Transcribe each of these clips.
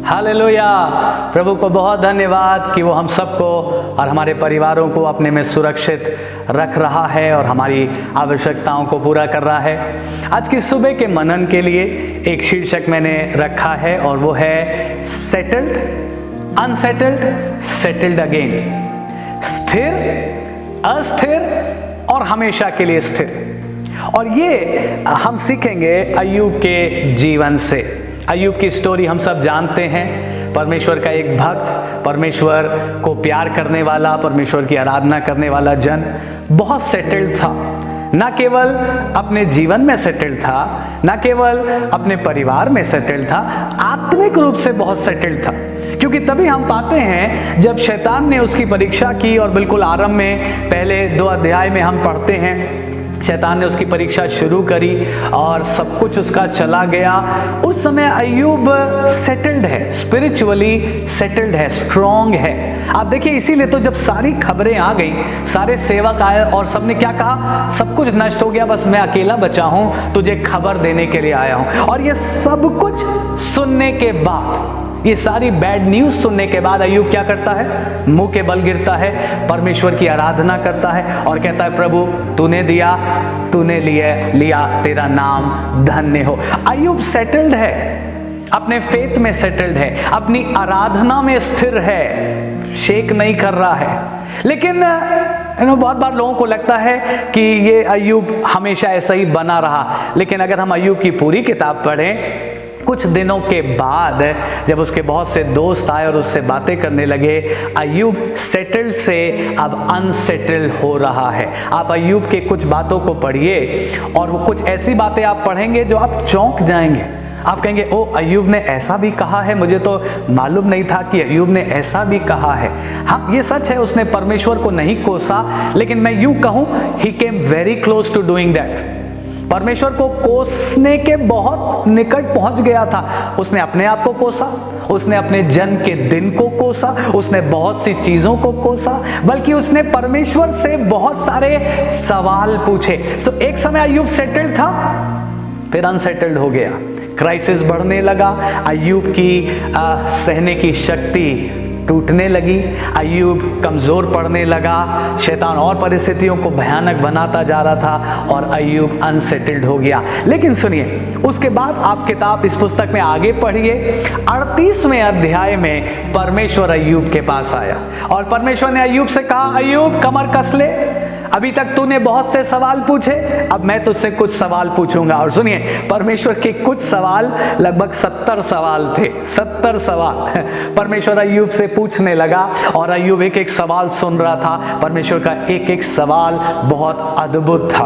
Hallelujah. प्रभु को बहुत धन्यवाद कि वो हम सबको और हमारे परिवारों को अपने में सुरक्षित रख रहा है और हमारी आवश्यकताओं को पूरा कर रहा है। आज की सुबह के मनन के लिए एक शीर्षक मैंने रखा है और वो है सेटल्ड, अनसेटल्ड, सेटल्ड अगेन। स्थिर, अस्थिर और हमेशा के लिए स्थिर। और ये हम सीखेंगे अय्यूब के जीवन से। अय्यूब की स्टोरी हम सब जानते हैं। परमेश्वर का एक भक्त, परमेश्वर को प्यार करने वाला, परमेश्वर की आराधना करने वाला जन बहुत सेटल्ड था। ना केवल अपने जीवन में सेटल्ड था, ना केवल अपने परिवार में सेटल्ड था, आत्मिक रूप से बहुत सेटल्ड था। क्योंकि तभी हम पाते हैं जब शैतान ने उसकी परीक्षा की और बिल्कुल आरंभ में पहले 2 अध्याय में हम पढ़ते हैं, शैतान ने उसकी परीक्षा शुरू करी और सब कुछ उसका चला गया। उस समय अय्यूब सेटल्ड है, स्पिरिचुअली सेटल्ड है, स्ट्रॉन्ग है। आप देखिए, इसीलिए तो जब सारी खबरें आ गई, सारे सेवक आए और सबने क्या कहा, सब कुछ नष्ट हो गया, बस मैं अकेला बचा हूं, तुझे खबर देने के लिए आया हूं। और ये सब कुछ सुनने के बाद, ये सारी बैड न्यूज सुनने के बाद अय्यूब क्या करता है, मुंह के बल गिरता है, परमेश्वर की आराधना करता है और कहता है, प्रभु तूने दिया, तूने लिया, तेरा नाम धन्य हो। अय्यूब सेटल्ड है, अपने फेथ में सेटल्ड है, अपनी आराधना में स्थिर है, शेक नहीं कर रहा है। लेकिन बहुत बार लोगों को लगता है कि ये अय्यूब हमेशा ऐसा ही बना रहा। लेकिन अगर हम अय्यूब की पूरी किताब पढ़ें, कुछ दिनों के बाद जब उसके बहुत से दोस्त आए और उससे बातें करने लगे, अय्यूब सेटल्ड से अब अनसेटल्ड हो रहा है। आप अय्यूब के कुछ बातों को पढ़िए और वो कुछ ऐसी बातें आप पढ़ेंगे जो आप चौंक जाएंगे। आप कहेंगे, ओ अय्यूब ने ऐसा भी कहा है, मुझे तो मालूम नहीं था कि अय्यूब ने ऐसा भी कहा है। हाँ, ये सच है, उसने परमेश्वर को नहीं कोसा, लेकिन मैं यूं कहूं, he came very close to doing that. परमेश्वर को कोसने के बहुत निकट पहुंच गया था। उसने अपने आप को कोसा, उसने अपने जन्म के दिन को कोसा, उसने बहुत सी चीजों को कोसा, बल्कि उसने परमेश्वर से बहुत सारे सवाल पूछे। सो एक समय अय्यूब सेटल्ड था, फिर अनसेटल्ड हो गया। क्राइसिस बढ़ने लगा, अय्यूब की सहने की शक्ति टूटने लगी, अय्यूब कमजोर पड़ने लगा, शैतान और परिस्थितियों को भयानक बनाता जा रहा था और अय्यूब अनसेटल्ड हो गया। लेकिन सुनिए, उसके बाद आप किताब इस पुस्तक में आगे पढ़िए, 38वें अध्याय में परमेश्वर अय्यूब के पास आया और परमेश्वर ने अय्यूब से कहा, अय्यूब कमर कस ले, अभी तक तूने बहुत से सवाल पूछे, अब मैं तुझसे कुछ सवाल पूछूंगा। और सुनिए, परमेश्वर के कुछ सवाल, लगभग 70 सवाल थे, 70 सवाल परमेश्वर अय्यूब से पूछने लगा और अय्यूब एक एक सवाल सुन रहा था। परमेश्वर का एक एक सवाल बहुत अद्भुत था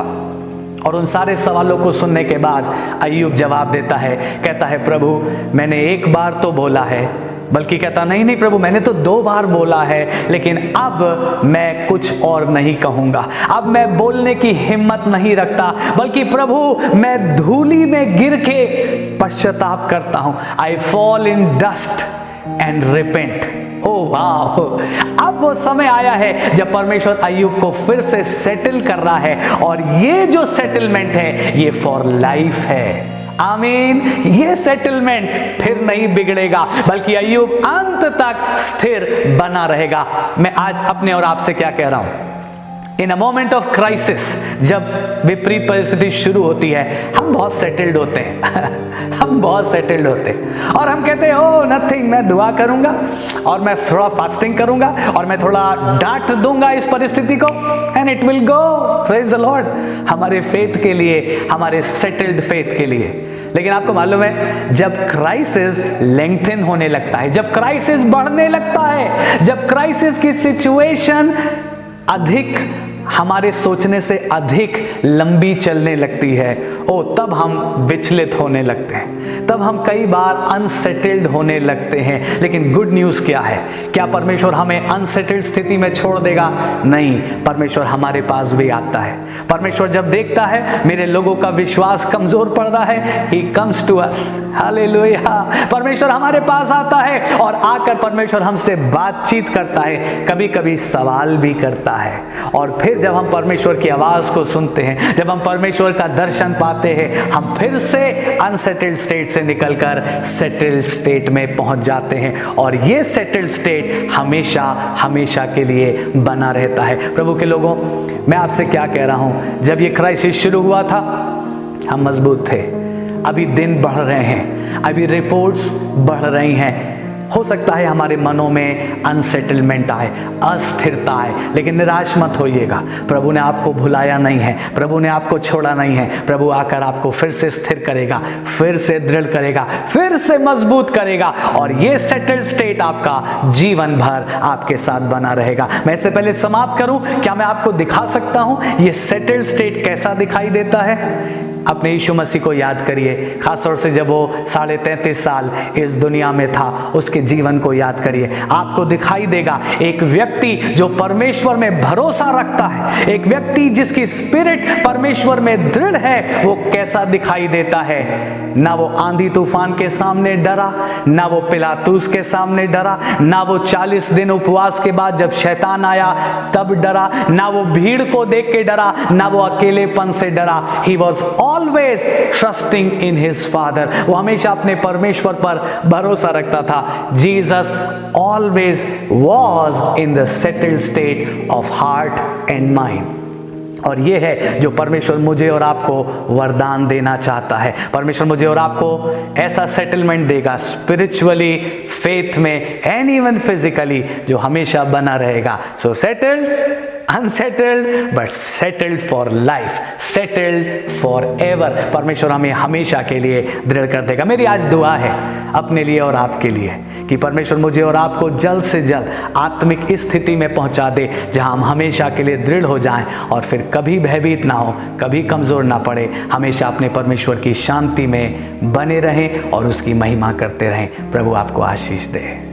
और उन सारे सवालों को सुनने के बाद अय्यूब जवाब देता है, कहता है, प्रभु मैंने एक बार तो बोला है, बल्कि कहता, नहीं प्रभु, मैंने तो 2 बार बोला है, लेकिन अब मैं कुछ और नहीं कहूंगा, अब मैं बोलने की हिम्मत नहीं रखता, बल्कि प्रभु मैं धूली में गिर के पश्चाताप करता हूं। I fall in dust and repent. ओ वाह, अब वो समय आया है जब परमेश्वर अय्यूब को फिर से सेटल कर रहा है और ये जो सेटलमेंट है ये फॉर लाइफ है। आमीन। ये सेटलमेंट फिर नहीं बिगड़ेगा, बल्कि अय्यूब अंत तक स्थिर बना रहेगा। मैं आज अपने और आपसे क्या कह रहा हूं, इन अ मोमेंट ऑफ क्राइसिस, जब विपरीत परिस्थिति शुरू होती है, हम बहुत सेटल्ड होते हैं हम बहुत सेटल्ड होते हैं और हम कहते हैं, ओ नथिंग, मैं दुआ करूंगा और मैं थोड़ा फास्टिंग करूंगा और मैं थोड़ा डांट दूंगा इस परिस्थिति को, and it will go. Praise the Lord, हमारे फेथ के लिए, हमारे सेटल्ड फेथ के लिए। लेकिन आपको मालूम है, जब क्राइसिस लेंथन होने लगता है, जब क्राइसिस बढ़ने लगता है, जब क्राइसिस की सिचुएशन अधिक, हमारे सोचने से अधिक लंबी चलने लगती है, ओ तब हम विचलित होने लगते हैं, तब हम कई बार अनसेटल्ड होने लगते हैं। लेकिन गुड न्यूज़ क्या है, क्या परमेश्वर हमें अनसेटल्ड स्थिति में छोड़ देगा? नहीं, परमेश्वर हमारे पास भी आता है। परमेश्वर जब देखता है मेरे लोगों का विश्वास कमजोर पड़ रहा है, he comes to us. Hallelujah. परमेश्वर हमारे पास आता है और आकर परमेश्वर हमसे बातचीत करता है, कभी कभी सवाल भी करता है। और फिर जब हम परमेश्वर की आवाज को सुनते हैं, जब हम परमेश्वर का दर्शन पाते जाते हैं, हम फिर से अनसेटल्ड स्टेट से निकलकर सेटल्ड स्टेट में पहुंच जाते हैं, और ये सेटल्ड स्टेट हमेशा हमेशा के लिए बना रहता है। प्रभु के लोगों, मैं आपसे क्या कह रहा हूं, जब ये क्राइसिस शुरू हुआ था हम मजबूत थे। अभी दिन बढ़ रहे हैं, अभी रिपोर्ट्स बढ़ रही हैं। हो सकता है हमारे मनों में अनसेटलमेंट आए, अस्थिरता आए, लेकिन निराश मत होइएगा। प्रभु ने आपको भुलाया नहीं है, प्रभु ने आपको छोड़ा नहीं है। प्रभु आकर आपको फिर से स्थिर करेगा, फिर से दृढ़ करेगा, फिर से मजबूत करेगा, और ये सेटल्ड स्टेट आपका जीवन भर आपके साथ बना रहेगा। मैं इससे पहले समाप्त करूं, क्या मैं आपको दिखा सकता हूं ये सेटल्ड स्टेट कैसा दिखाई देता है? अपने यीशु मसीह को याद करिए, खासतौर से जब वो 33.5 साल इस दुनिया में था, उसके जीवन को याद करिए। आपको दिखाई देगा एक व्यक्ति जो परमेश्वर में भरोसा रखता है, एक व्यक्ति जिसकी स्पिरिट परमेश्वर में दृढ़ है, वो कैसा दिखाई देता है। ना वो आंधी तूफान के सामने डरा, ना वो पिलातूस के सामने डरा, ना वो 40 दिन उपवास के बाद जब शैतान आया तब डरा, ना वो भीड़ को देख के डरा, ना वो अकेलेपन से डरा। He was always trusting in his father. वो हमेशा अपने परमेश्वर पर भरोसा रखता था। Jesus always was in the settled state of heart and mind. और ये है जो परमेश्वर मुझे और आपको वरदान देना चाहता है। परमेश्वर मुझे और आपको ऐसा सेटलमेंट देगा, स्पिरिचुअली, फेथ में, एंड इवन फिजिकली, जो हमेशा बना रहेगा। So settled, unsettled, but settled for life, settled for ever. परमेश्वर हमें हमेशा के लिए दृढ़ कर देगा। मेरी आज दुआ है अपने लिए और आपके लिए कि परमेश्वर मुझे और आपको जल्द से जल्द आत्मिक स्थिति में पहुंचा दे, जहां हम हमेशा के लिए दृढ़ हो जाएं और फिर कभी भयभीत ना हो, कभी कमजोर ना पड़े, हमेशा अपने परमेश्वर की शांति में बने रहें और उसकी महिमा करते रहें। प्रभु आपको आशीष दे।